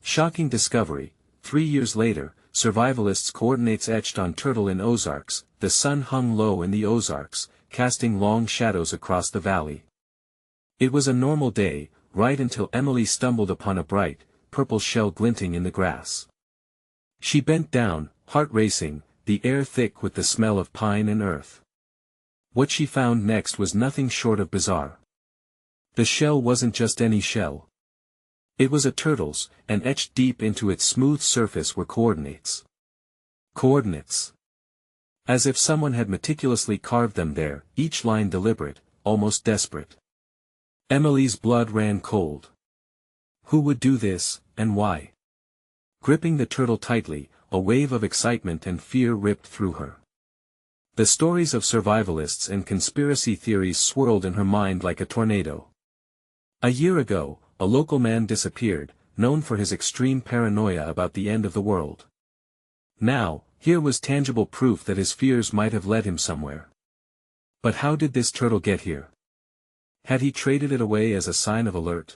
Shocking discovery. 3 years later, Survivalist's coordinates etched on turtle in Ozarks. The sun hung low in the Ozarks, casting long shadows across the valley. It was a normal day, right until Emily stumbled upon a bright, purple shell glinting in the grass. She bent down, heart racing, the air thick with the smell of pine and earth. What she found next was nothing short of bizarre. The shell wasn't just any shell. It was a turtle's, and etched deep into its smooth surface were coordinates. Coordinates. As if someone had meticulously carved them there, each line deliberate, almost desperate. Emily's blood ran cold. Who would do this, and why? Gripping the turtle tightly, a wave of excitement and fear ripped through her. The stories of survivalists and conspiracy theories swirled in her mind like a tornado. A year ago, a local man disappeared, known for his extreme paranoia about the end of the world. Now, here was tangible proof that his fears might have led him somewhere. But how did this turtle get here? Had he traded it away as a sign of alert?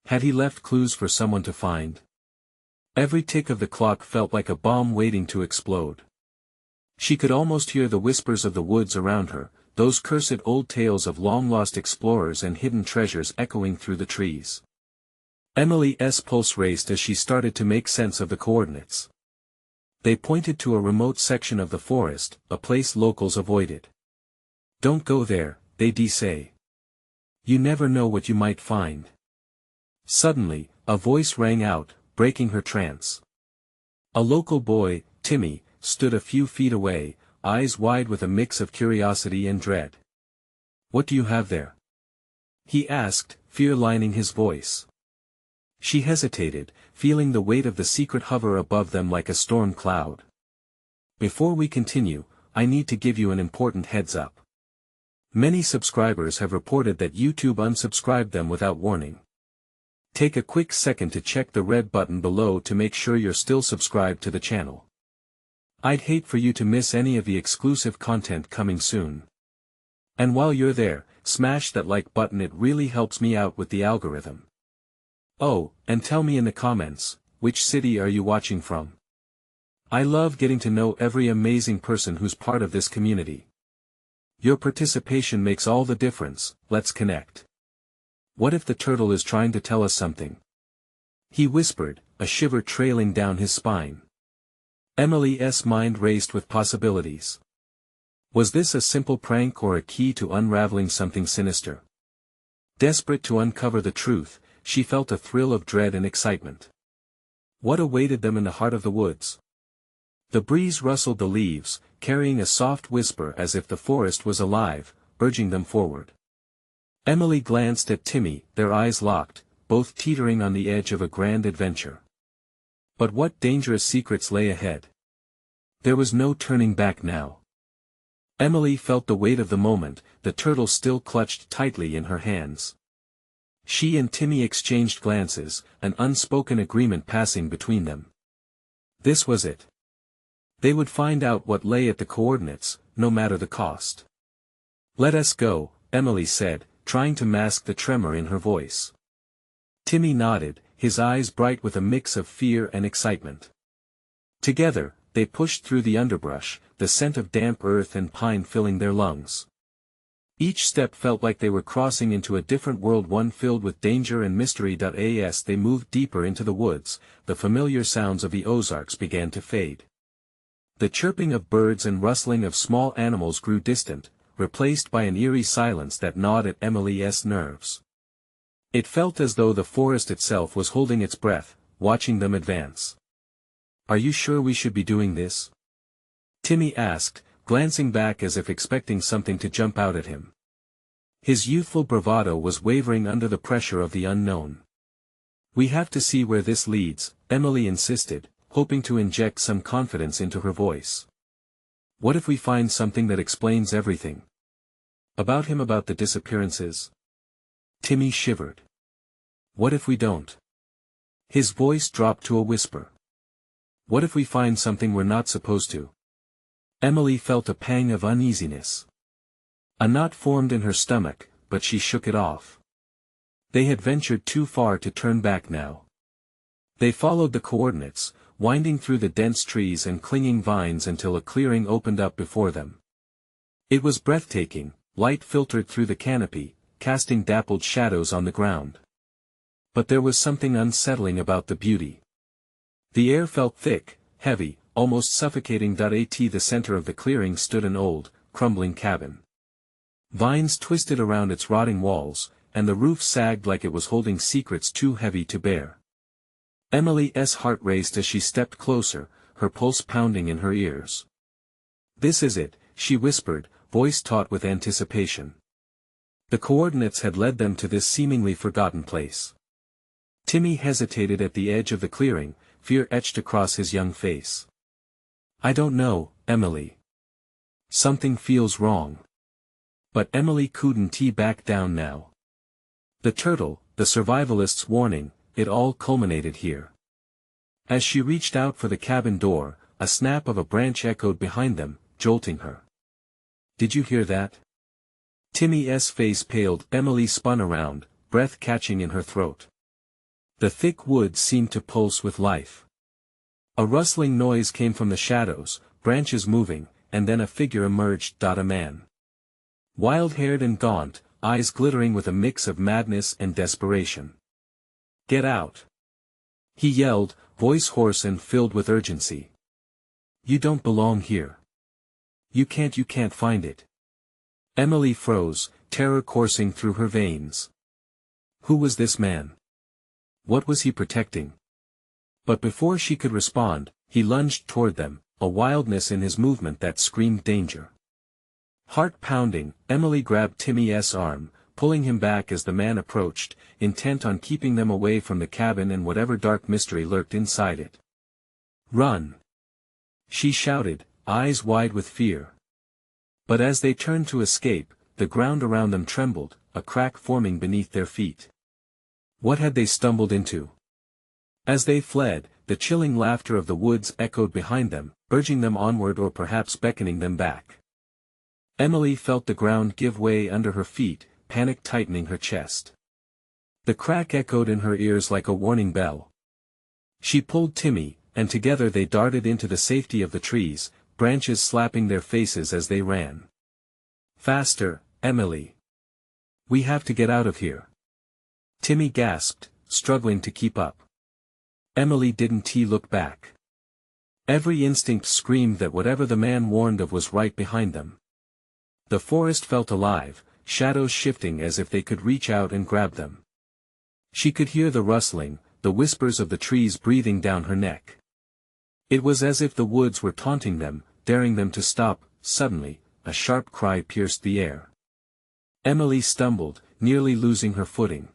Had he left clues for someone to find? Every tick of the clock felt like a bomb waiting to explode. She could almost hear the whispers of the woods around her, those cursed old tales of long-lost explorers and hidden treasures echoing through the trees. Emily's pulse raced as she started to make sense of the coordinates. They pointed to a remote section of the forest, a place locals avoided. Don't go there, they'd say. You never know what you might find. Suddenly, a voice rang out, breaking her trance. A local boy, Timmy, stood a few feet away, eyes wide with a mix of curiosity and dread. What do you have there? He asked, fear lining his voice. She hesitated, feeling the weight of the secret hover above them like a storm cloud. Before we continue, I need to give you an important heads up. Many subscribers have reported that YouTube unsubscribed them without warning. Take a quick second to check the red button below to make sure you're still subscribed to the channel. I'd hate for you to miss any of the exclusive content coming soon. And while you're there, smash that like button, it really helps me out with the algorithm. Oh, and tell me in the comments, which city are you watching from? I love getting to know every amazing person who's part of this community. Your participation makes all the difference. Let's connect. What if the turtle is trying to tell us something? He whispered, a shiver trailing down his spine. Emily's mind raced with possibilities. Was this a simple prank or a key to unraveling something sinister? Desperate to uncover the truth, she felt a thrill of dread and excitement. What awaited them in the heart of the woods? The breeze rustled the leaves, carrying a soft whisper as if the forest was alive, urging them forward. Emily glanced at Timmy, their eyes locked, both teetering on the edge of a grand adventure. But what dangerous secrets lay ahead? There was no turning back now. Emily felt the weight of the moment, the turtle still clutched tightly in her hands. She and Timmy exchanged glances, an unspoken agreement passing between them. This was it. They would find out what lay at the coordinates, no matter the cost. Let us go, Emily said, trying to mask the tremor in her voice. Timmy nodded, his eyes bright with a mix of fear and excitement. Together, they pushed through the underbrush, the scent of damp earth and pine filling their lungs. Each step felt like they were crossing into a different world, one filled with danger and mystery. As they moved deeper into the woods, the familiar sounds of the Ozarks began to fade. The chirping of birds and rustling of small animals grew distant, replaced by an eerie silence that gnawed at Emily's nerves. It felt as though the forest itself was holding its breath, watching them advance. Are you sure we should be doing this? Timmy asked, glancing back as if expecting something to jump out at him. His youthful bravado was wavering under the pressure of the unknown. We have to see where this leads, Emily insisted, hoping to inject some confidence into her voice. What if we find something that explains everything? About him, about the disappearances? Timmy shivered. What if we don't? His voice dropped to a whisper. What if we find something we're not supposed to? Emily felt a pang of uneasiness. A knot formed in her stomach, but she shook it off. They had ventured too far to turn back now. They followed the coordinates, winding through the dense trees and clinging vines until a clearing opened up before them. It was breathtaking, light filtered through the canopy, casting dappled shadows on the ground. But there was something unsettling about the beauty. The air felt thick, heavy, almost suffocating. At the center of the clearing stood an old, crumbling cabin. Vines twisted around its rotting walls, and the roof sagged like it was holding secrets too heavy to bear. Emily's heart raced as she stepped closer, her pulse pounding in her ears. "This is it," she whispered, voice taut with anticipation. The coordinates had led them to this seemingly forgotten place. Timmy hesitated at the edge of the clearing, fear etched across his young face. "I don't know, Emily. Something feels wrong." But Emily couldn't back down now. The turtle, the survivalist's warning, it all culminated here. As she reached out for the cabin door, a snap of a branch echoed behind them, jolting her. "Did you hear that?" Timmy's face paled. Emily spun around, breath catching in her throat. The thick wood seemed to pulse with life. A rustling noise came from the shadows, branches moving, and then a figure emerged. A man. Wild-haired and gaunt, eyes glittering with a mix of madness and desperation. "Get out!" he yelled, voice hoarse and filled with urgency. "You don't belong here. You can't find it." Emily froze, terror coursing through her veins. Who was this man? What was he protecting? But before she could respond, he lunged toward them, a wildness in his movement that screamed danger. Heart pounding, Emily grabbed Timmy's arm, pulling him back as the man approached, intent on keeping them away from the cabin and whatever dark mystery lurked inside it. "Run!" she shouted, eyes wide with fear. But as they turned to escape, the ground around them trembled, a crack forming beneath their feet. What had they stumbled into? As they fled, the chilling laughter of the woods echoed behind them, urging them onward or perhaps beckoning them back. Emily felt the ground give way under her feet, panic tightening her chest. The crack echoed in her ears like a warning bell. She pulled Timmy, and together they darted into the safety of the trees, branches slapping their faces as they ran. "Faster, Emily. We have to get out of here." Timmy gasped, struggling to keep up. Emily didn't look back. Every instinct screamed that whatever the man warned of was right behind them. The forest felt alive, shadows shifting as if they could reach out and grab them. She could hear the rustling, the whispers of the trees breathing down her neck. It was as if the woods were taunting them, daring them to stop. Suddenly, a sharp cry pierced the air. Emily stumbled, nearly losing her footing.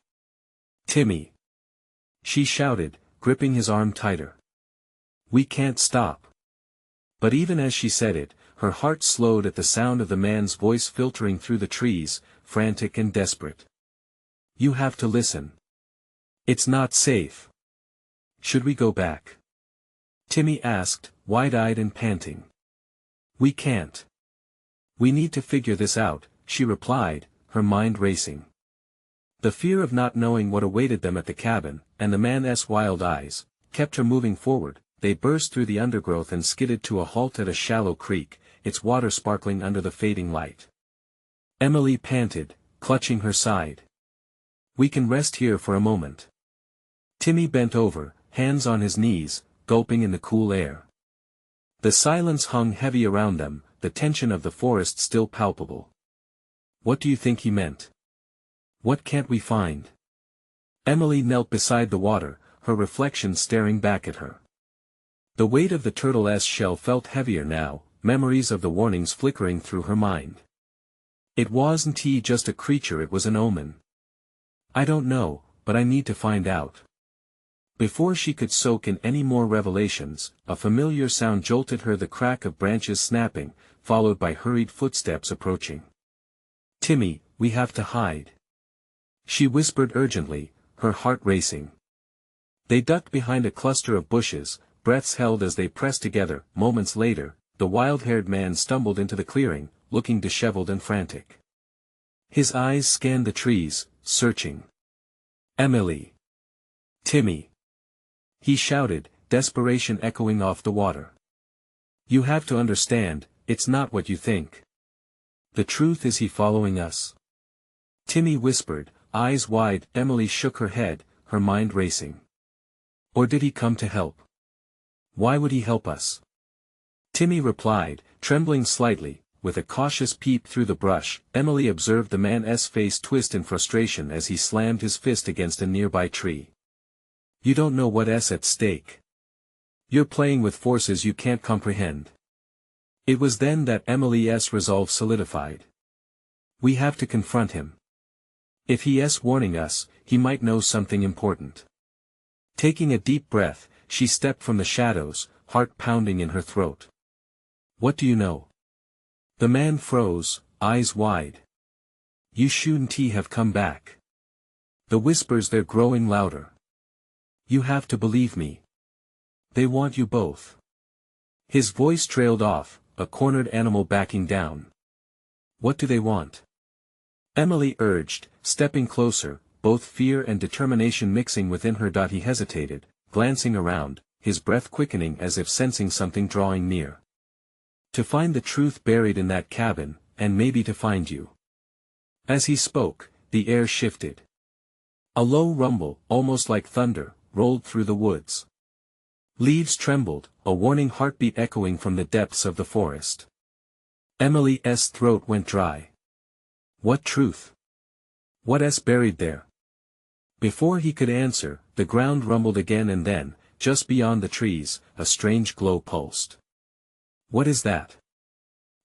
"Timmy!" she shouted, gripping his arm tighter. "We can't stop." But even as she said it, her heart slowed at the sound of the man's voice filtering through the trees, frantic and desperate. "You have to listen. It's not safe." "Should we go back?" Timmy asked, wide-eyed and panting. "We can't. We need to figure this out," she replied, her mind racing. The fear of not knowing what awaited them at the cabin, and the man's wild eyes, kept her moving forward. They burst through the undergrowth and skidded to a halt at a shallow creek, its water sparkling under the fading light. Emily panted, clutching her side. "We can rest here for a moment." Timmy bent over, hands on his knees, gulping in the cool air. The silence hung heavy around them, the tension of the forest still palpable. "What do you think he meant? What can't we find?" Emily knelt beside the water, her reflection staring back at her. The weight of the turtle's shell felt heavier now, memories of the warnings flickering through her mind. It wasn't just a creature, it was an omen. "I don't know, but I need to find out." Before she could soak in any more revelations, a familiar sound jolted her, the crack of branches snapping, followed by hurried footsteps approaching. "Timmy, we have to hide," she whispered urgently, her heart racing. They ducked behind a cluster of bushes, breaths held as they pressed together. Moments later, the wild-haired man stumbled into the clearing, looking disheveled and frantic. His eyes scanned the trees, searching. "Emily! Timmy!" He shouted, desperation echoing off the water. You have to understand, it's not what you think. The truth is he following us. Timmy whispered, eyes wide. Emily shook her head, her mind racing. Or did he come to help? Why would he help us? Timmy replied, trembling slightly, with a cautious peep through the brush. Emily observed the man's face twist in frustration as he slammed his fist against a nearby tree. You don't know what's at stake. You're playing with forces you can't comprehend. It was then that Emily's resolve solidified. We have to confront him. If he's warning us, he might know something important. Taking a deep breath, she stepped from the shadows, heart pounding in her throat. What do you know? The man froze, eyes wide. You shouldn't have come back. The whispers they're growing louder. You have to believe me. They want you both. His voice trailed off, a cornered animal backing down. What do they want? Emily urged, stepping closer, both fear and determination mixing within her. He hesitated, glancing around, his breath quickening as if sensing something drawing near. To find the truth buried in that cabin, and maybe to find you. As he spoke, the air shifted. A low rumble, almost like thunder, rolled through the woods. Leaves trembled, a warning heartbeat echoing from the depths of the forest. Emily's throat went dry. What truth? What's buried there? Before he could answer, the ground rumbled again, and then, just beyond the trees, a strange glow pulsed. What is that?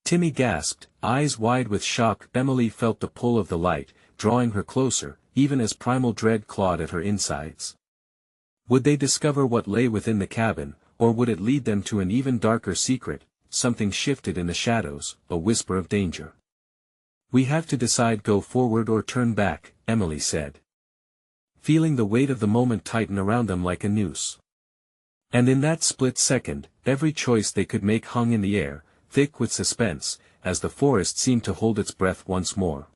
Timmy gasped, eyes wide with shock. Emily felt the pull of the light, drawing her closer, even as primal dread clawed at her insides. Would they discover what lay within the cabin, or would it lead them to an even darker secret? Something shifted in the shadows, a whisper of danger. We have to decide, go forward or turn back, Emily said. Feeling the weight of the moment tighten around them like a noose. And in that split second, every choice they could make hung in the air, thick with suspense, as the forest seemed to hold its breath once more.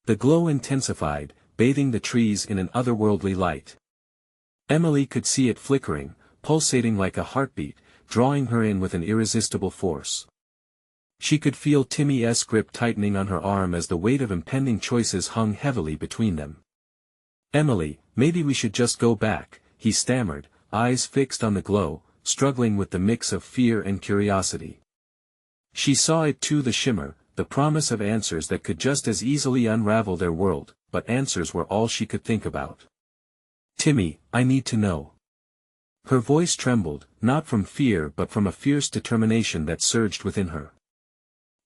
The glow intensified, bathing the trees in an otherworldly light. Emily could see it flickering, pulsating like a heartbeat, drawing her in with an irresistible force. She could feel Timmy's grip tightening on her arm as the weight of impending choices hung heavily between them. Emily, maybe we should just go back, he stammered, eyes fixed on the glow, struggling with the mix of fear and curiosity. She saw it too, the shimmer, the promise of answers that could just as easily unravel their world, but answers were all she could think about. Timmy, I need to know. Her voice trembled, not from fear but from a fierce determination that surged within her.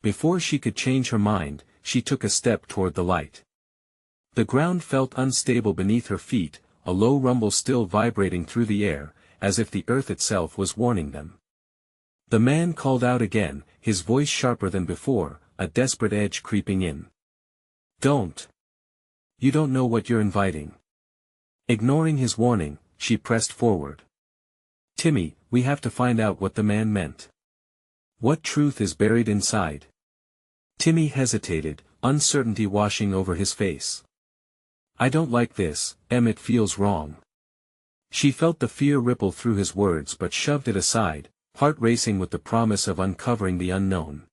Before she could change her mind, she took a step toward the light. The ground felt unstable beneath her feet, a low rumble still vibrating through the air, as if the earth itself was warning them. The man called out again, his voice sharper than before, a desperate edge creeping in. Don't. You don't know what you're inviting. Ignoring his warning, she pressed forward. Timmy, we have to find out what the man meant. What truth is buried inside? Timmy hesitated, uncertainty washing over his face. I don't like this, it feels wrong. She felt the fear ripple through his words but shoved it aside, heart racing with the promise of uncovering the unknown.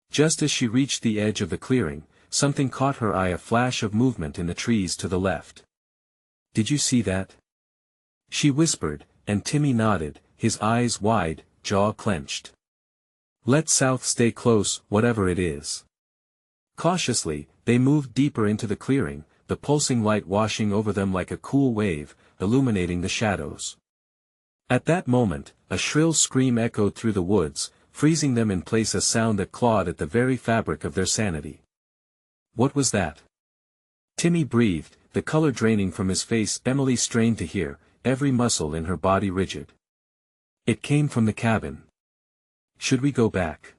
Just as she reached the edge of the clearing, something caught her eye, a flash of movement in the trees to the left. Did you see that? She whispered, and Timmy nodded, his eyes wide, jaw clenched. Let South stay close, whatever it is. Cautiously, they moved deeper into the clearing, the pulsing light washing over them like a cool wave, illuminating the shadows. At that moment, a shrill scream echoed through the woods, freezing them in place, a sound that clawed at the very fabric of their sanity. What was that? Timmy breathed, the color draining from his face. Emily strained to hear, every muscle in her body rigid. It came from the cabin. Should we go back?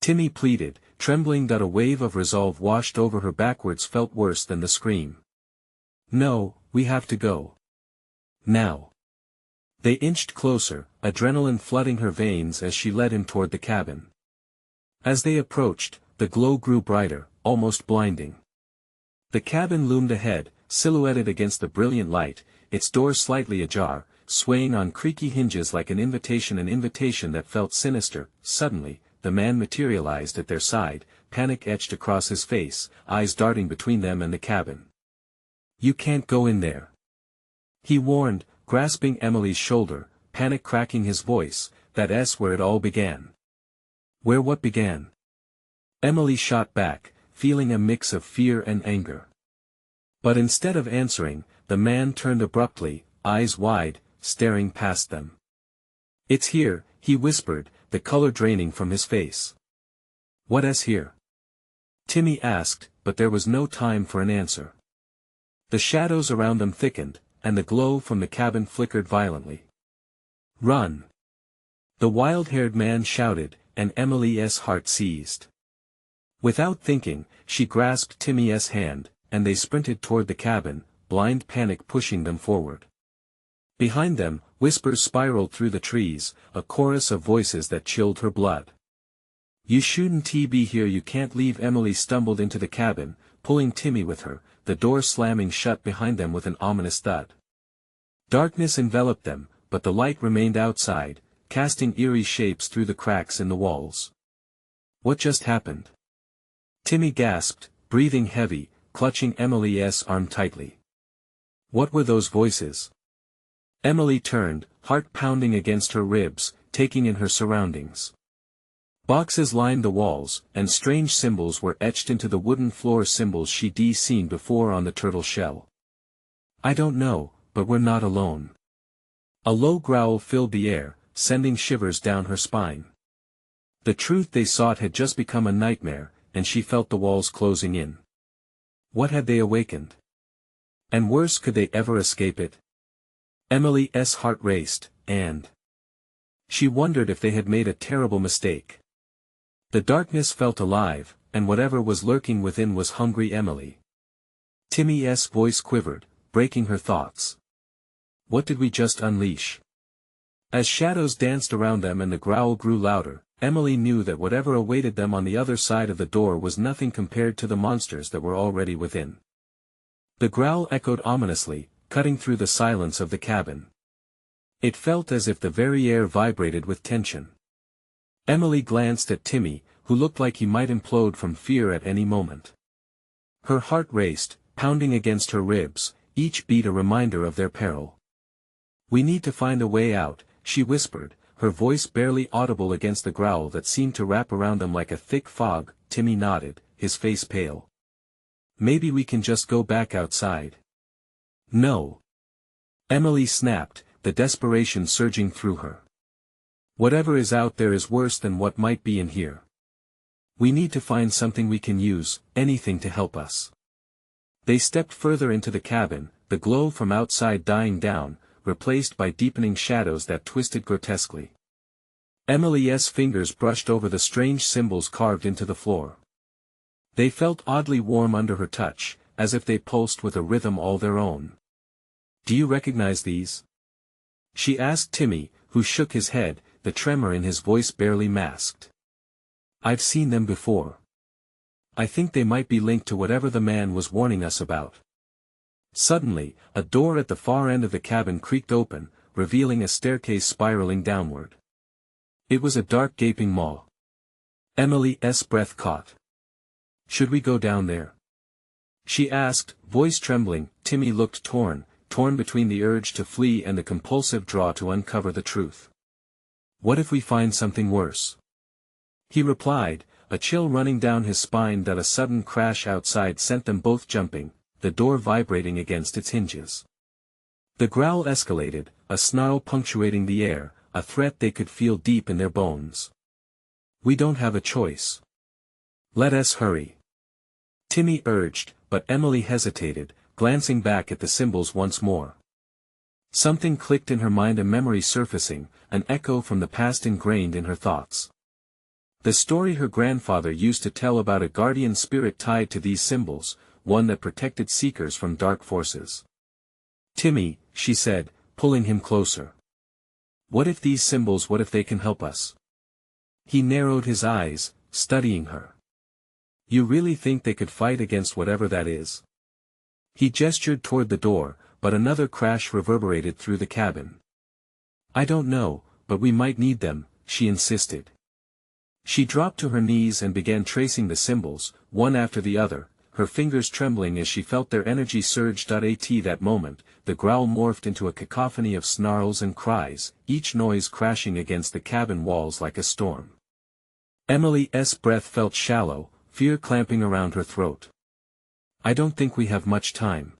Timmy pleaded, trembling. A wave of resolve washed over her, backwards felt worse than the scream. No, we have to go. Now. They inched closer, adrenaline flooding her veins as she led him toward the cabin. As they approached, the glow grew brighter, almost blinding. The cabin loomed ahead, silhouetted against the brilliant light, its door slightly ajar, swaying on creaky hinges like an invitation that felt sinister. Suddenly, the man materialized at their side, panic etched across his face, eyes darting between them and the cabin. "You can't go in there," he warned, grasping Emily's shoulder, panic cracking his voice. "That's where it all began." "Where what began?" Emily shot back, feeling a mix of fear and anger. But instead of answering, the man turned abruptly, eyes wide, staring past them. "It's here," he whispered, the color draining from his face. "What's here?" Timmy asked, but there was no time for an answer. The shadows around them thickened, and the glow from the cabin flickered violently. "Run!" the wild-haired man shouted, and Emily's heart seized. Without thinking, she grasped Timmy's hand, and they sprinted toward the cabin, blind panic pushing them forward. Behind them, whispers spiraled through the trees, a chorus of voices that chilled her blood. "You shouldn't be here, you can't leave." Emily stumbled into the cabin, pulling Timmy with her, the door slamming shut behind them with an ominous thud. Darkness enveloped them, but the light remained outside, casting eerie shapes through the cracks in the walls. "What just happened?" Timmy gasped, breathing heavy, clutching Emily's arm tightly. "What were those voices?" Emily turned, heart pounding against her ribs, taking in her surroundings. Boxes lined the walls, and strange symbols were etched into the wooden floor, symbols she'd seen before on the turtle shell. "I don't know, but we're not alone." A low growl filled the air, sending shivers down her spine. The truth they sought had just become a nightmare, and she felt the walls closing in. What had they awakened? And worse, could they ever escape it? Emily's heart raced, and she wondered if they had made a terrible mistake. The darkness felt alive, and whatever was lurking within was hungry Emily. Timmy's voice quivered, breaking her thoughts. What did we just unleash? As shadows danced around them and the growl grew louder, Emily knew that whatever awaited them on the other side of the door was nothing compared to the monsters that were already within. The growl echoed ominously, cutting through the silence of the cabin. It felt as if the very air vibrated with tension. Emily glanced at Timmy, who looked like he might implode from fear at any moment. Her heart raced, pounding against her ribs, each beat a reminder of their peril. "We need to find a way out," she whispered, her voice barely audible against the growl that seemed to wrap around them like a thick fog. Timmy nodded, his face pale. "Maybe we can just go back outside." "No." Emily snapped, the desperation surging through her. "Whatever is out there is worse than what might be in here. We need to find something we can use, anything to help us." They stepped further into the cabin, the glow from outside dying down, replaced by deepening shadows that twisted grotesquely. Emily's fingers brushed over the strange symbols carved into the floor. They felt oddly warm under her touch, as if they pulsed with a rhythm all their own. "Do you recognize these?" she asked Timmy, who shook his head, the tremor in his voice barely masked. "I've seen them before. I think they might be linked to whatever the man was warning us about." Suddenly, a door at the far end of the cabin creaked open, revealing a staircase spiraling downward. It was a dark gaping maw. Emily's breath caught. "Should we go down there?" she asked, voice trembling. Timmy looked torn between the urge to flee and the compulsive draw to uncover the truth. "What if we find something worse?" he replied, a chill running down his spine. That a sudden crash outside sent them both jumping, the door vibrating against its hinges. The growl escalated, a snarl punctuating the air, a threat they could feel deep in their bones. "We don't have a choice. Let us hurry," Timmy urged, but Emily hesitated, glancing back at the symbols once more. Something clicked in her mind, a memory surfacing, an echo from the past ingrained in her thoughts. The story her grandfather used to tell about a guardian spirit tied to these symbols, one that protected seekers from dark forces. "Timmy," she said, pulling him closer. "What if these symbols, what if they can help us?" He narrowed his eyes, studying her. "You really think they could fight against whatever that is?" He gestured toward the door, but another crash reverberated through the cabin. I don't know, but we might need them, she insisted. She dropped to her knees and began tracing the symbols, one after the other, her fingers trembling as she felt their energy surge. At that moment, the growl morphed into a cacophony of snarls and cries, each noise crashing against the cabin walls like a storm. Emily's breath felt shallow, fear clamping around her throat. I don't think we have much time.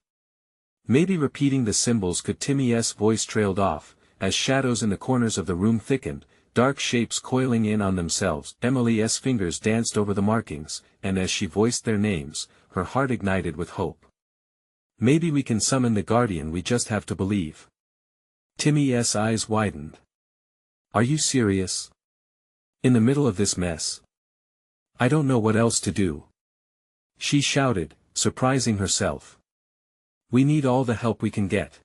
Maybe repeating the symbols could. Timmy's voice trailed off, as shadows in the corners of the room thickened, dark shapes coiling in on themselves. Emily's fingers danced over the markings, and as she voiced their names, her heart ignited with hope. Maybe we can summon the guardian, we just have to believe. Timmy's eyes widened. Are you serious? In the middle of this mess? I don't know what else to do. She shouted, surprising herself. We need all the help we can get.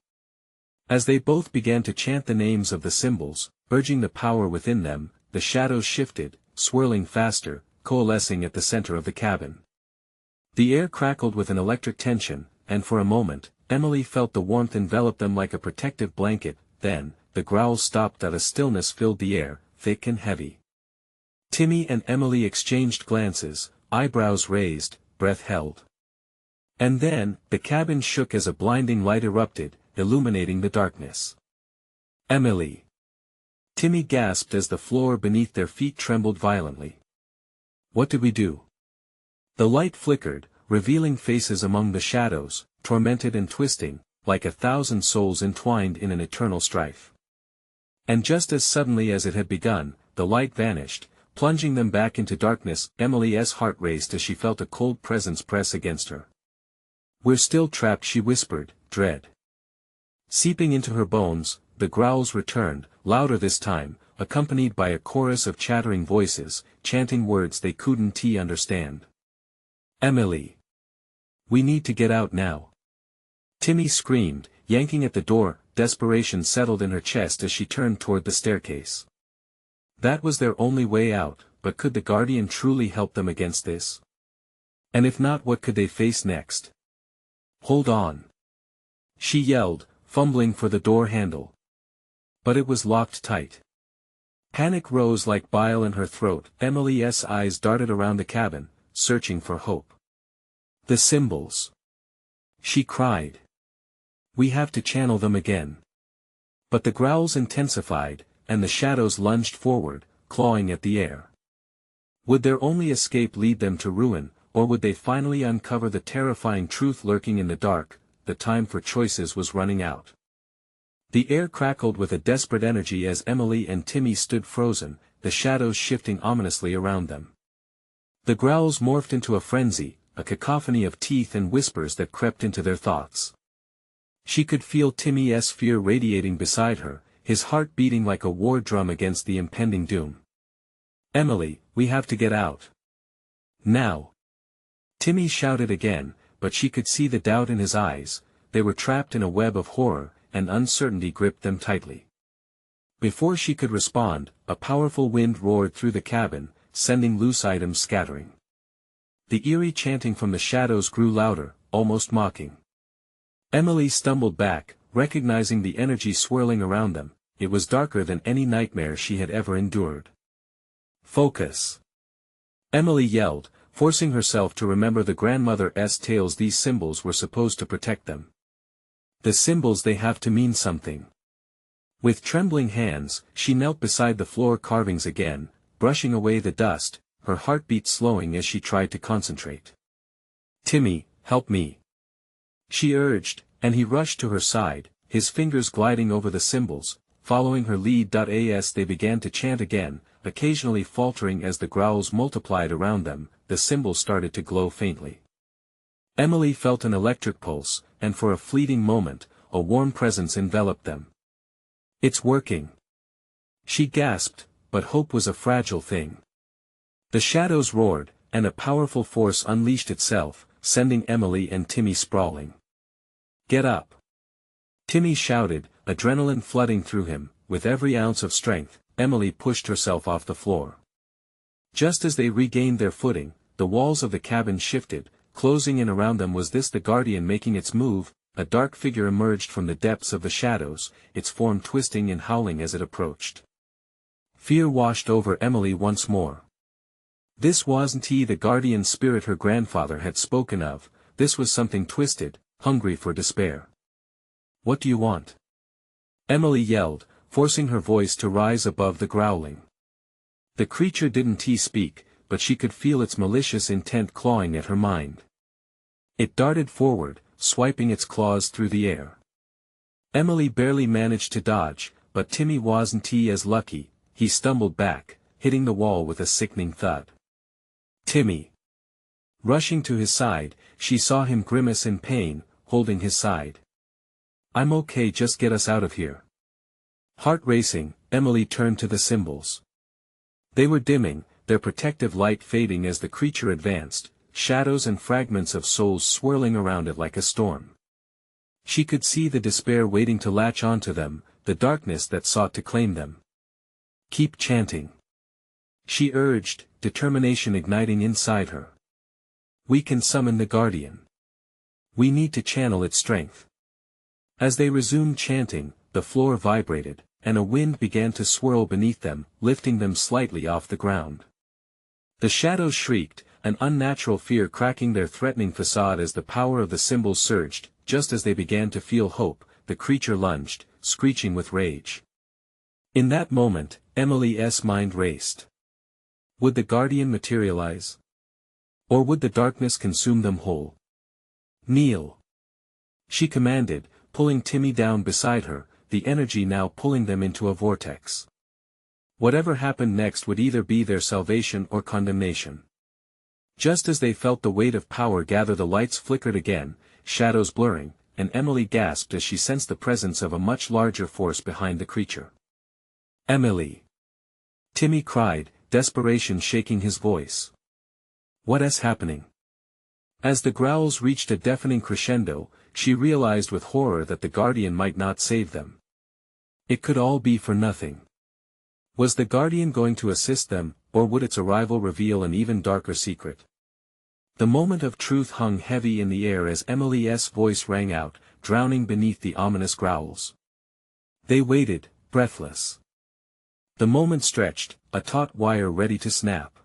As they both began to chant the names of the symbols, urging the power within them, the shadows shifted, swirling faster, coalescing at the center of the cabin. The air crackled with an electric tension, and for a moment, Emily felt the warmth envelop them like a protective blanket. Then, the growls stopped. A stillness filled the air, thick and heavy. Timmy and Emily exchanged glances, eyebrows raised, breath held. And then, the cabin shook as a blinding light erupted, illuminating the darkness. Emily! Timmy gasped as the floor beneath their feet trembled violently. What did we do? The light flickered, revealing faces among the shadows, tormented and twisting, like 1,000 souls entwined in an eternal strife. And just as suddenly as it had begun, the light vanished, plunging them back into darkness. Emily's heart raced as she felt a cold presence press against her. We're still trapped, she whispered, dread seeping into her bones. The growls returned, louder this time, accompanied by a chorus of chattering voices, chanting words they couldn't understand. Emily! We need to get out now. Timmy screamed, yanking at the door. Desperation settled in her chest as she turned toward the staircase. That was their only way out, but could the Guardian truly help them against this? And if not, what could they face next? Hold on! She yelled, fumbling for the door handle. But it was locked tight. Panic rose like bile in her throat. Emily's eyes darted around the cabin, searching for hope. The symbols! She cried. We have to channel them again. But the growls intensified, and the shadows lunged forward, clawing at the air. Would their only escape lead them to ruin, or would they finally uncover the terrifying truth lurking in the dark? The time for choices was running out. The air crackled with a desperate energy as Emily and Timmy stood frozen, the shadows shifting ominously around them. The growls morphed into a frenzy, a cacophony of teeth and whispers that crept into their thoughts. She could feel Timmy's fear radiating beside her, his heart beating like a war drum against the impending doom. Emily, we have to get out. Now! Timmy shouted again, but she could see the doubt in his eyes. They were trapped in a web of horror, and uncertainty gripped them tightly. Before she could respond, a powerful wind roared through the cabin, sending loose items scattering. The eerie chanting from the shadows grew louder, almost mocking. Emily stumbled back, recognizing the energy swirling around them. It was darker than any nightmare she had ever endured. Focus! Emily yelled, forcing herself to remember the grandmother's tales. These symbols were supposed to protect them. The symbols, they have to mean something. With trembling hands, she knelt beside the floor carvings again, brushing away the dust, her heartbeat slowing as she tried to concentrate. Timmy, help me! She urged, and he rushed to her side, his fingers gliding over the symbols, following her lead. As they began to chant again, occasionally faltering as the growls multiplied around them, the symbols started to glow faintly. Emily felt an electric pulse, and for a fleeting moment, a warm presence enveloped them. It's working! She gasped, but hope was a fragile thing. The shadows roared, and a powerful force unleashed itself, sending Emily and Timmy sprawling. Get up! Timmy shouted, adrenaline flooding through him. With every ounce of strength, Emily pushed herself off the floor. Just as they regained their footing, the walls of the cabin shifted, closing in around them. Was this the Guardian making its move? a dark figure emerged from the depths of the shadows, its form twisting and howling as it approached. Fear washed over Emily once more. This wasn't the guardian spirit her grandfather had spoken of, this was something twisted, hungry for despair. "What do you want?" Emily yelled, forcing her voice to rise above the growling. The creature didn't speak, but she could feel its malicious intent clawing at her mind. It darted forward, swiping its claws through the air. Emily barely managed to dodge, but Timmy wasn't as lucky. He stumbled back, hitting the wall with a sickening thud. "Timmy!" Rushing to his side, she saw him grimace in pain, holding his side. "I'm okay, just get us out of here." Heart racing, Emily turned to the symbols. They were dimming, their protective light fading as the creature advanced, shadows and fragments of souls swirling around it like a storm. She could see the despair waiting to latch onto them, the darkness that sought to claim them. "Keep chanting," she urged, determination igniting inside her. "We can summon the guardian. We need to channel its strength." As they resumed chanting, the floor vibrated, and a wind began to swirl beneath them, lifting them slightly off the ground. The shadows shrieked, an unnatural fear cracking their threatening facade as the power of the symbols surged. Just as they began to feel hope, the creature lunged, screeching with rage. In that moment, Emily's mind raced. Would the guardian materialize? Or would the darkness consume them whole? "Kneel!" she commanded, pulling Timmy down beside her, the energy now pulling them into a vortex. Whatever happened next would either be their salvation or condemnation. Just as they felt the weight of power gather, the lights flickered again, shadows blurring, and Emily gasped as she sensed the presence of a much larger force behind the creature. "Emily!" Timmy cried, desperation shaking his voice. "What is happening?" As the growls reached a deafening crescendo, she realized with horror that the guardian might not save them. It could all be for nothing. Was the guardian going to assist them, or would its arrival reveal an even darker secret? The moment of truth hung heavy in the air as Emily's voice rang out, drowning beneath the ominous growls. They waited, breathless. The moment stretched, a taut wire ready to snap.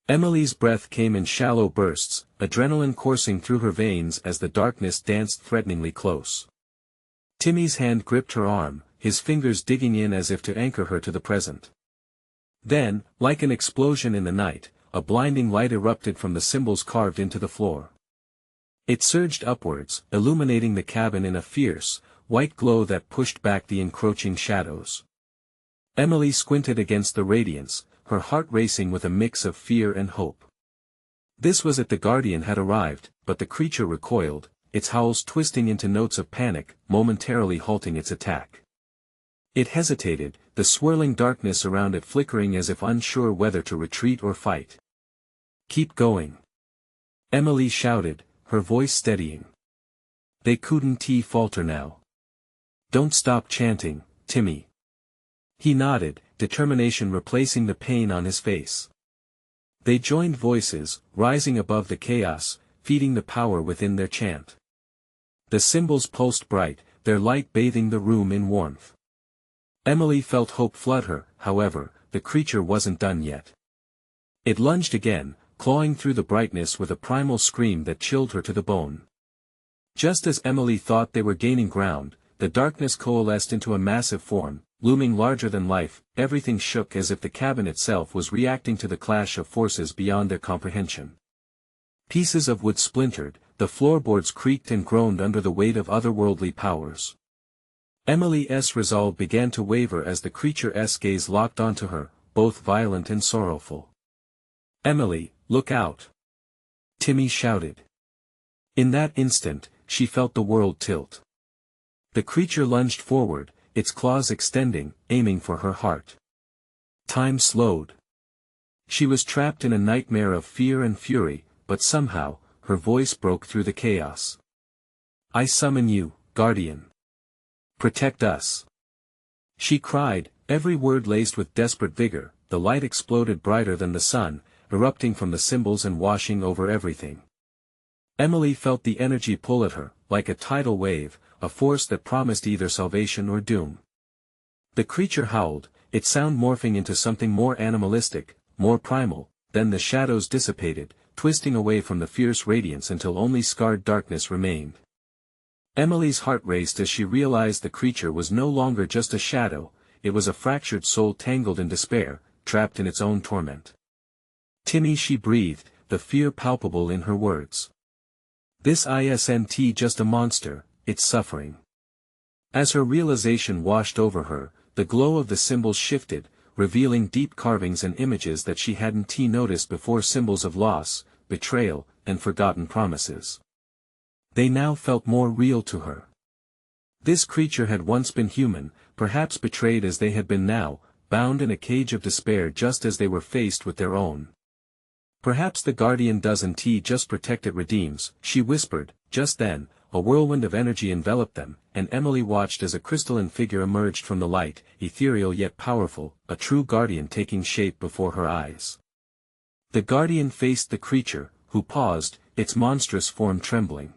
Emily's breath came in shallow bursts, adrenaline coursing through her veins as the darkness danced threateningly close. Timmy's hand gripped her arm, his fingers digging in as if to anchor her to the present. Then, like an explosion in the night, a blinding light erupted from the symbols carved into the floor. It surged upwards, illuminating the cabin in a fierce, white glow that pushed back the encroaching shadows. Emily squinted against the radiance, her heart racing with a mix of fear and hope. This was it, the guardian had arrived, but the creature recoiled, its howls twisting into notes of panic, momentarily halting its attack. It hesitated, the swirling darkness around it flickering as if unsure whether to retreat or fight. "Keep going," Emily shouted, her voice steadying. They couldn't falter now. "Don't stop chanting, Timmy." He nodded, determination replacing the pain on his face. They joined voices, rising above the chaos, feeding the power within their chant. The symbols pulsed bright, their light bathing the room in warmth. Emily felt hope flood her, however, the creature wasn't done yet. It lunged again, clawing through the brightness with a primal scream that chilled her to the bone. Just as Emily thought they were gaining ground, the darkness coalesced into a massive form, looming larger than life. Everything shook as if the cabin itself was reacting to the clash of forces beyond their comprehension. Pieces of wood splintered, the floorboards creaked and groaned under the weight of otherworldly powers. Emily's resolve began to waver as the creature's gaze locked onto her, both violent and sorrowful. "Emily, look out!" Timmy shouted. In that instant, she felt the world tilt. The creature lunged forward, its claws extending, aiming for her heart. Time slowed. She was trapped in a nightmare of fear and fury, but somehow, her voice broke through the chaos. "I summon you, Guardian. Protect us!" She cried, every word laced with desperate vigor. The light exploded brighter than the sun, erupting from the symbols and washing over everything. Emily felt the energy pull at her, like a tidal wave, a force that promised either salvation or doom. The creature howled, its sound morphing into something more animalistic, more primal. Then the shadows dissipated, twisting away from the fierce radiance until only scarred darkness remained. Emily's heart raced as she realized the creature was no longer just a shadow, it was a fractured soul tangled in despair, trapped in its own torment. "Timmy," she breathed, the fear palpable in her words. "This isn't just a monster, it's suffering." As her realization washed over her, the glow of the symbols shifted, revealing deep carvings and images that she hadn't noticed before, symbols of loss, betrayal, and forgotten promises. They now felt more real to her. This creature had once been human, perhaps betrayed as they had been now, bound in a cage of despair just as they were faced with their own. "Perhaps the Guardian doesn't just protect, it redeems," she whispered. Just then, a whirlwind of energy enveloped them, and Emily watched as a crystalline figure emerged from the light, ethereal yet powerful, a true Guardian taking shape before her eyes. The Guardian faced the creature, who paused, its monstrous form trembling.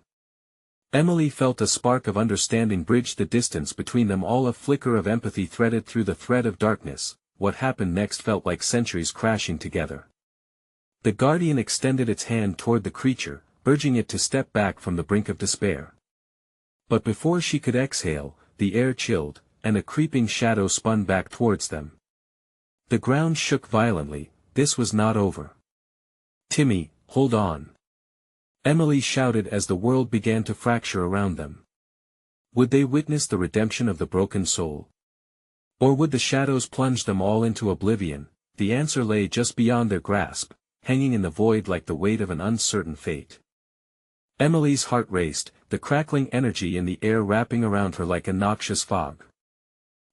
Emily felt a spark of understanding bridge the distance between them all, a flicker of empathy threaded through the thread of darkness. What happened next felt like centuries crashing together. The Guardian extended its hand toward the creature, urging it to step back from the brink of despair. But before she could exhale, the air chilled, and a creeping shadow spun back towards them. The ground shook violently. This was not over. "Timmy, hold on!" Emily shouted as the world began to fracture around them. Would they witness the redemption of the broken soul? Or would the shadows plunge them all into oblivion? The answer lay just beyond their grasp, hanging in the void like the weight of an uncertain fate. Emily's heart raced, the crackling energy in the air wrapping around her like a noxious fog.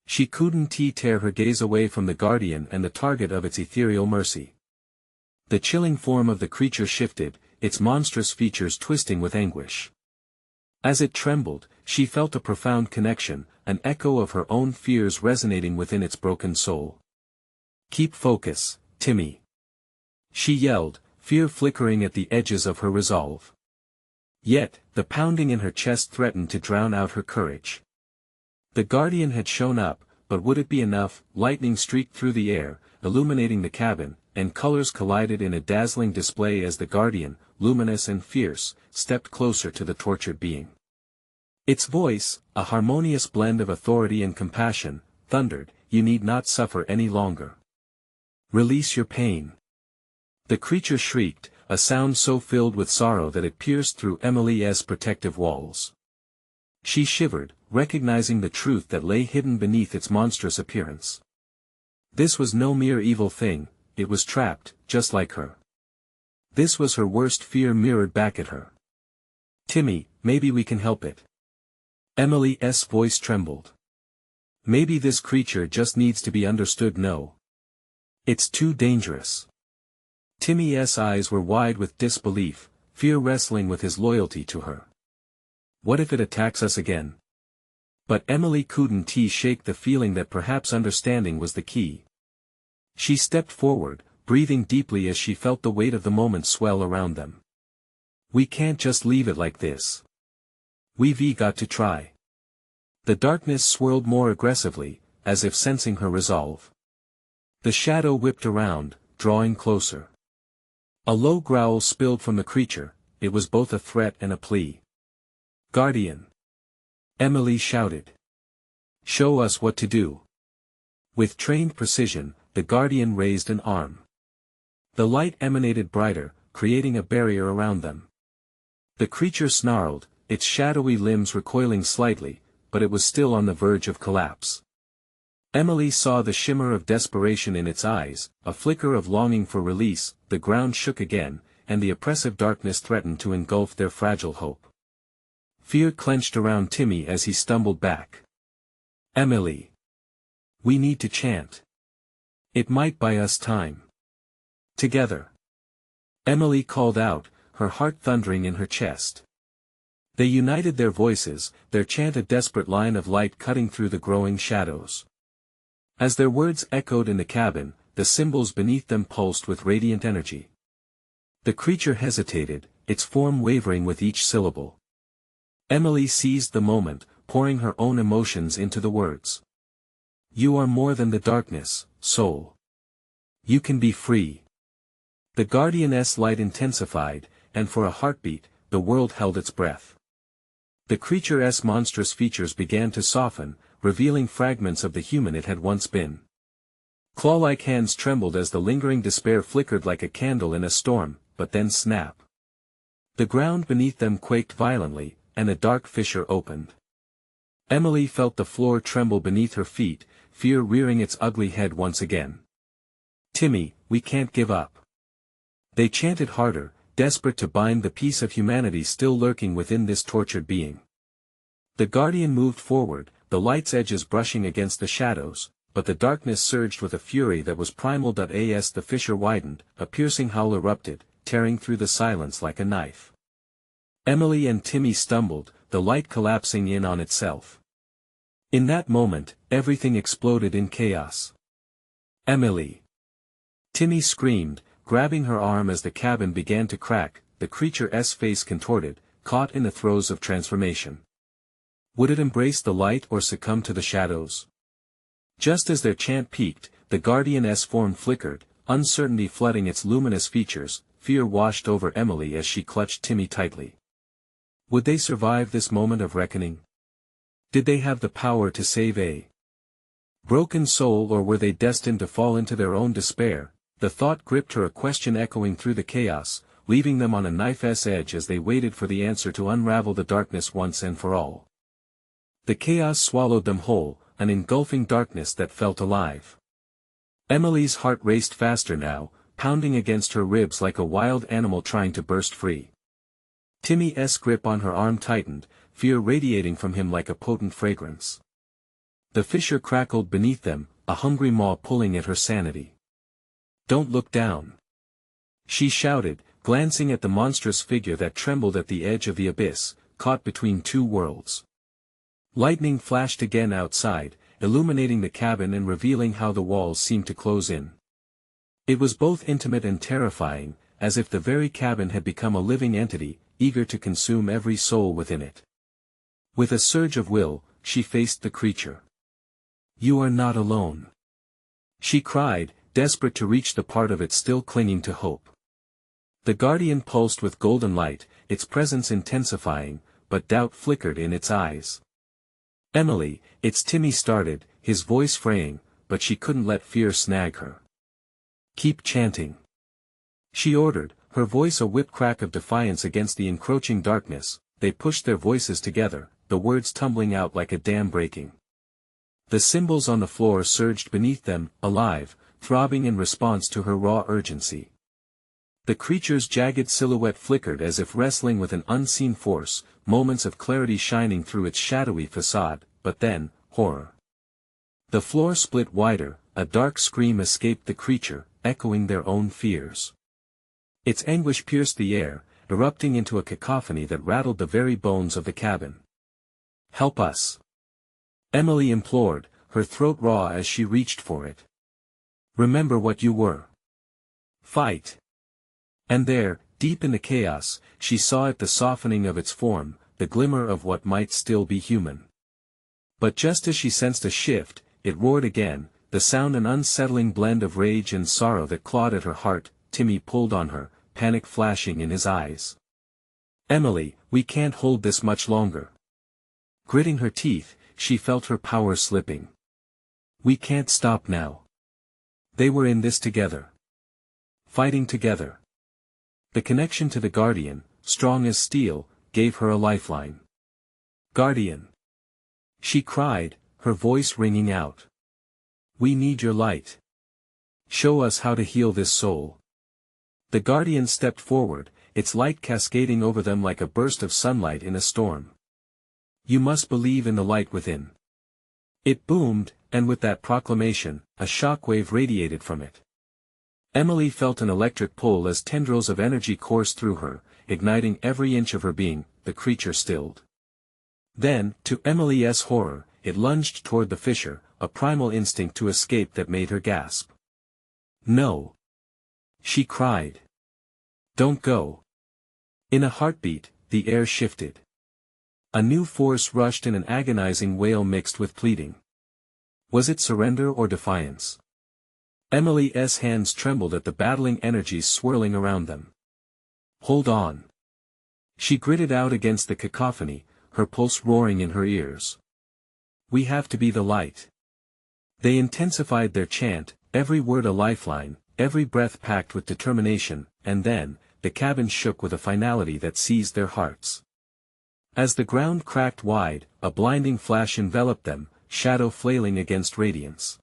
She couldn't tear her gaze away from the Guardian and the target of its ethereal mercy. The chilling form of the creature shifted, its monstrous features twisting with anguish. As it trembled, she felt a profound connection, an echo of her own fears resonating within its broken soul. "Keep focus, Timmy," she yelled, fear flickering at the edges of her resolve. Yet, the pounding in her chest threatened to drown out her courage. The Guardian had shown up, but would it be enough? Lightning streaked through the air, illuminating the cabin, and colors collided in a dazzling display as the Guardian, luminous and fierce, stepped closer to the tortured being. Its voice, a harmonious blend of authority and compassion, thundered, "You need not suffer any longer. Release your pain." The creature shrieked, a sound so filled with sorrow that it pierced through Emily's protective walls. She shivered, recognizing the truth that lay hidden beneath its monstrous appearance. This was no mere evil thing, it was trapped, just like her. This was her worst fear mirrored back at her. "Timmy, maybe we can help it." Emily's voice trembled. "Maybe this creature just needs to be understood." "No. It's too dangerous." Timmy's eyes were wide with disbelief, fear wrestling with his loyalty to her. "What if it attacks us again?" But Emily couldn't shake the feeling that perhaps understanding was the key. She stepped forward, breathing deeply as she felt the weight of the moment swell around them. "We can't just leave it like this. We've got to try." The darkness swirled more aggressively, as if sensing her resolve. The shadow whipped around, drawing closer. A low growl spilled from the creature, it was both a threat and a plea. "Guardian!" Emily shouted. "Show us what to do." With trained precision, the Guardian raised an arm. The light emanated brighter, creating a barrier around them. The creature snarled, its shadowy limbs recoiling slightly, but it was still on the verge of collapse. Emily saw the shimmer of desperation in its eyes, a flicker of longing for release. The ground shook again, and the oppressive darkness threatened to engulf their fragile hope. Fear clenched around Timmy as he stumbled back. "Emily! We need to chant. It might buy us time." "Together!" Emily called out, her heart thundering in her chest. They united their voices, their chant a desperate line of light cutting through the growing shadows. As their words echoed in the cabin, the symbols beneath them pulsed with radiant energy. The creature hesitated, its form wavering with each syllable. Emily seized the moment, pouring her own emotions into the words. You are more than the darkness, soul. You can be free. The Guardian's light intensified, and for a heartbeat, the world held its breath. The creature's monstrous features began to soften, revealing fragments of the human it had once been. Claw-like hands trembled as the lingering despair flickered like a candle in a storm, but then snap. The ground beneath them quaked violently, and a dark fissure opened. Emily felt the floor tremble beneath her feet, fear rearing its ugly head once again. Timmy, we can't give up. They chanted harder, desperate to bind the piece of humanity still lurking within this tortured being. The Guardian moved forward, the light's edges brushing against the shadows, but the darkness surged with a fury that was primal. As the fissure widened, a piercing howl erupted, tearing through the silence like a knife. Emily and Timmy stumbled, the light collapsing in on itself. In that moment, everything exploded in chaos. Emily! Timmy screamed, grabbing her arm as the cabin began to crack, the creature's face contorted, caught in the throes of transformation. Would it embrace the light or succumb to the shadows? Just as their chant peaked, the Guardian's form flickered, uncertainty flooding its luminous features. Fear washed over Emily as she clutched Timmy tightly. Would they survive this moment of reckoning? Did they have the power to save a broken soul, or were they destined to fall into their own despair? The thought gripped her, a question echoing through the chaos, leaving them on a knife's edge as they waited for the answer to unravel the darkness once and for all. The chaos swallowed them whole, an engulfing darkness that felt alive. Emily's heart raced faster now, pounding against her ribs like a wild animal trying to burst free. Timmy's grip on her arm tightened, fear radiating from him like a potent fragrance. The fissure crackled beneath them, a hungry maw pulling at her sanity. Don't look down! She shouted, glancing at the monstrous figure that trembled at the edge of the abyss, caught between two worlds. Lightning flashed again outside, illuminating the cabin and revealing how the walls seemed to close in. It was both intimate and terrifying, as if the very cabin had become a living entity, eager to consume every soul within it. With a surge of will, she faced the creature. You are not alone. She cried, desperate to reach the part of it still clinging to hope. The Guardian pulsed with golden light, its presence intensifying, but doubt flickered in its eyes. Emily, it's Timmy started, his voice fraying, but she couldn't let fear snag her. Keep chanting. She ordered, her voice a whip crack of defiance against the encroaching darkness. They pushed their voices together, the words tumbling out like a dam breaking. The symbols on the floor surged beneath them, alive, throbbing in response to her raw urgency. The creature's jagged silhouette flickered as if wrestling with an unseen force, moments of clarity shining through its shadowy facade, but then, horror. The floor split wider, a dark scream escaped the creature, echoing their own fears. Its anguish pierced the air, erupting into a cacophony that rattled the very bones of the cabin. Help us! Emily implored, her throat raw as she reached for it. Remember what you were. Fight! And there, deep in the chaos, she saw it, the softening of its form, the glimmer of what might still be human. But just as she sensed a shift, it roared again, the sound an unsettling blend of rage and sorrow that clawed at her heart. Timmy pulled on her, panic flashing in his eyes. Emily, we can't hold this much longer. Gritting her teeth, she felt her power slipping. We can't stop now. They were in this together. Fighting together. The connection to the Guardian, strong as steel, gave her a lifeline. Guardian! She cried, her voice ringing out. We need your light. Show us how to heal this soul. The Guardian stepped forward, its light cascading over them like a burst of sunlight in a storm. You must believe in the light within. It boomed, and with that proclamation, a shockwave radiated from it. Emily felt an electric pull as tendrils of energy coursed through her, igniting every inch of her being. The creature stilled. Then, to Emily's horror, it lunged toward the fissure, a primal instinct to escape that made her gasp. No! She cried. Don't go. In a heartbeat, the air shifted. A new force rushed in, an agonizing wail mixed with pleading. Was it surrender or defiance? Emily's hands trembled at the battling energies swirling around them. Hold on. She gritted out against the cacophony, her pulse roaring in her ears. We have to be the light. They intensified their chant, every word a lifeline, every breath packed with determination, and then, the cabin shook with a finality that seized their hearts. As the ground cracked wide, a blinding flash enveloped them, shadow flailing against radiance.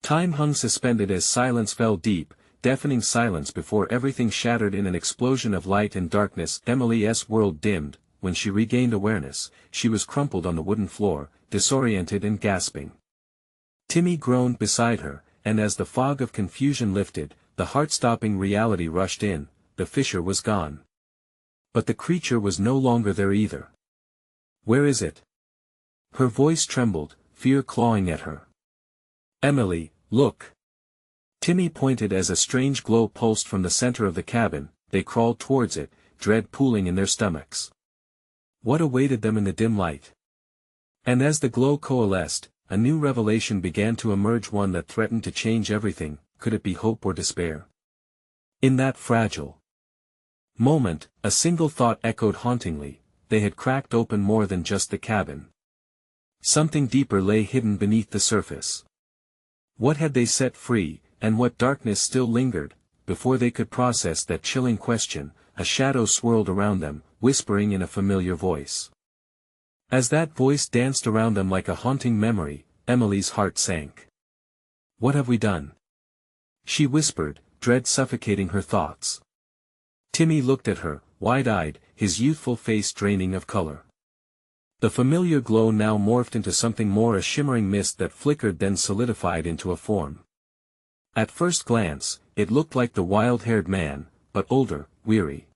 Time hung suspended as silence fell deep, deafening silence before everything shattered in an explosion of light and darkness. Emily's world dimmed. When she regained awareness, she was crumpled on the wooden floor, disoriented and gasping. Timmy groaned beside her, and as the fog of confusion lifted, the heart-stopping reality rushed in. The fisher was gone. But the creature was no longer there either. Where is it? Her voice trembled, fear clawing at her. Emily, look. Timmy pointed as a strange glow pulsed from the center of the cabin. They crawled towards it, dread pooling in their stomachs. What awaited them in the dim light? And as the glow coalesced, a new revelation began to emerge, one that threatened to change everything. Could it be hope or despair? In that fragile moment, a single thought echoed hauntingly. They had cracked open more than just the cabin. Something deeper lay hidden beneath the surface. What had they set free, and what darkness still lingered? Before they could process that chilling question, a shadow swirled around them, whispering in a familiar voice. As that voice danced around them like a haunting memory, Emily's heart sank. What have we done? She whispered, dread suffocating her thoughts. Timmy looked at her, wide-eyed, his youthful face draining of color. The familiar glow now morphed into something more, a shimmering mist that flickered then solidified into a form. At first glance, it looked like the wild-haired man, but older, weary.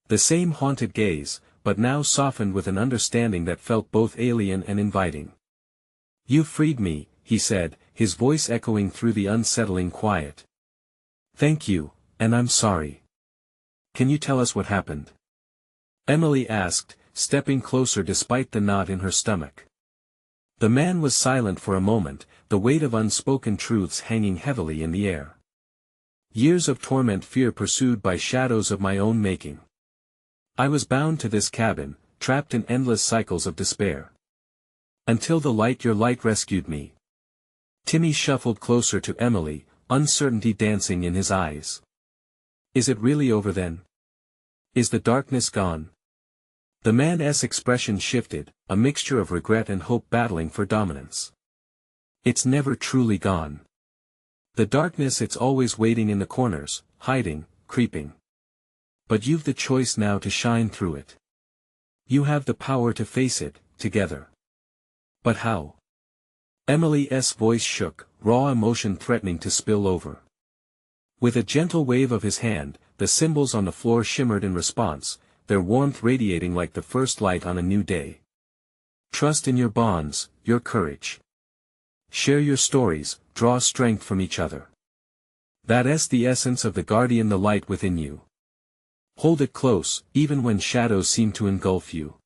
The same haunted gaze, but now softened with an understanding that felt both alien and inviting. You freed me, he said, his voice echoing through the unsettling quiet. Thank you, and I'm sorry. Can you tell us what happened? Emily asked, stepping closer despite the knot in her stomach. The man was silent for a moment, the weight of unspoken truths hanging heavily in the air. Years of torment, fear pursued by shadows of my own making. I was bound to this cabin, trapped in endless cycles of despair. Until your light rescued me. Timmy shuffled closer to Emily, uncertainty dancing in his eyes. Is it really over then? Is the darkness gone? The man's expression shifted, a mixture of regret and hope battling for dominance. It's never truly gone. The darkness, it's always waiting in the corners, hiding, creeping. But you've the choice now to shine through it. You have the power to face it, together. But how? Emily's voice shook, raw emotion threatening to spill over. With a gentle wave of his hand, the symbols on the floor shimmered in response, their warmth radiating like the first light on a new day. Trust in your bonds, your courage. Share your stories, draw strength from each other. That's the essence of the guardian, the light within you. Hold it close, even when shadows seem to engulf you.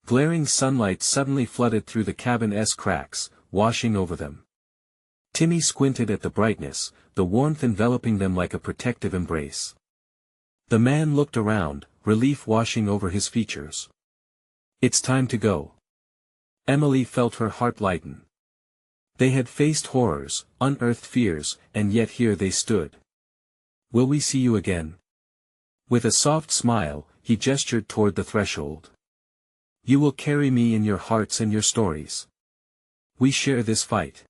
Glaring sunlight suddenly flooded through the cabin's cracks, washing over them. Timmy squinted at the brightness, the warmth enveloping them like a protective embrace. The man looked around, relief washing over his features. It's time to go. Emily felt her heart lighten. They had faced horrors, unearthed fears, and yet here they stood. Will we see you again? With a soft smile, he gestured toward the threshold. You will carry me in your hearts and your stories. We share this fight.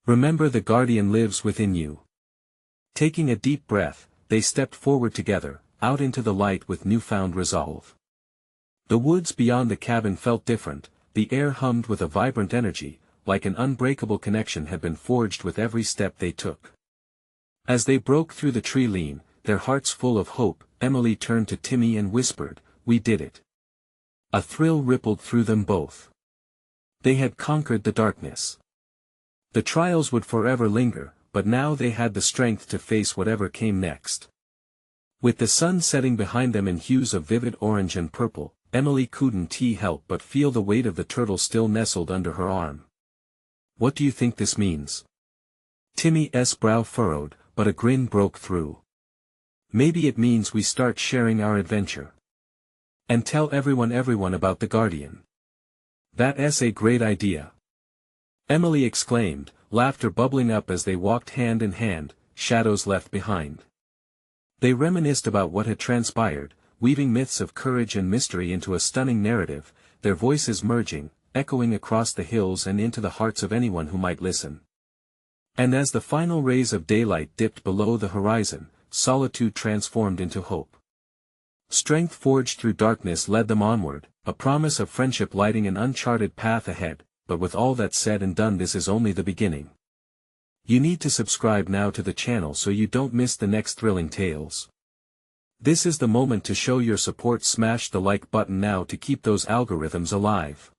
Remember, the guardian lives within you. Taking a deep breath, they stepped forward together, out into the light with newfound resolve. The woods beyond the cabin felt different, the air hummed with a vibrant energy, like an unbreakable connection had been forged with every step they took. As they broke through the tree line, their hearts full of hope, Emily turned to Timmy and whispered, "We did it." A thrill rippled through them both. They had conquered the darkness. The trials would forever linger, but now they had the strength to face whatever came next. With the sun setting behind them in hues of vivid orange and purple, Emily couldn't help but feel the weight of the turtle still nestled under her arm. What do you think this means? Timmy's brow furrowed, but a grin broke through. Maybe it means we start sharing our adventure. And tell everyone about the Guardian. That's a great idea. Emily exclaimed, laughter bubbling up as they walked hand in hand, shadows left behind. They reminisced about what had transpired, weaving myths of courage and mystery into a stunning narrative, their voices merging, echoing across the hills and into the hearts of anyone who might listen. And as the final rays of daylight dipped below the horizon, solitude transformed into hope. Strength forged through darkness led them onward, a promise of friendship lighting an uncharted path ahead, but with all that said and done, this is only the beginning. You need to subscribe now to the channel so you don't miss the next thrilling tales. This is the moment to show your support. Smash the like button now to keep those algorithms alive.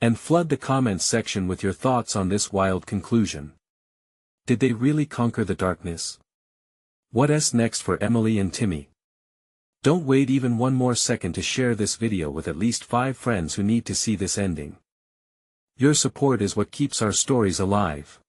And flood the comments section with your thoughts on this wild conclusion. Did they really conquer the darkness? What's next for Emily and Timmy? Don't wait even one more second to share this video with at least 5 friends who need to see this ending. Your support is what keeps our stories alive.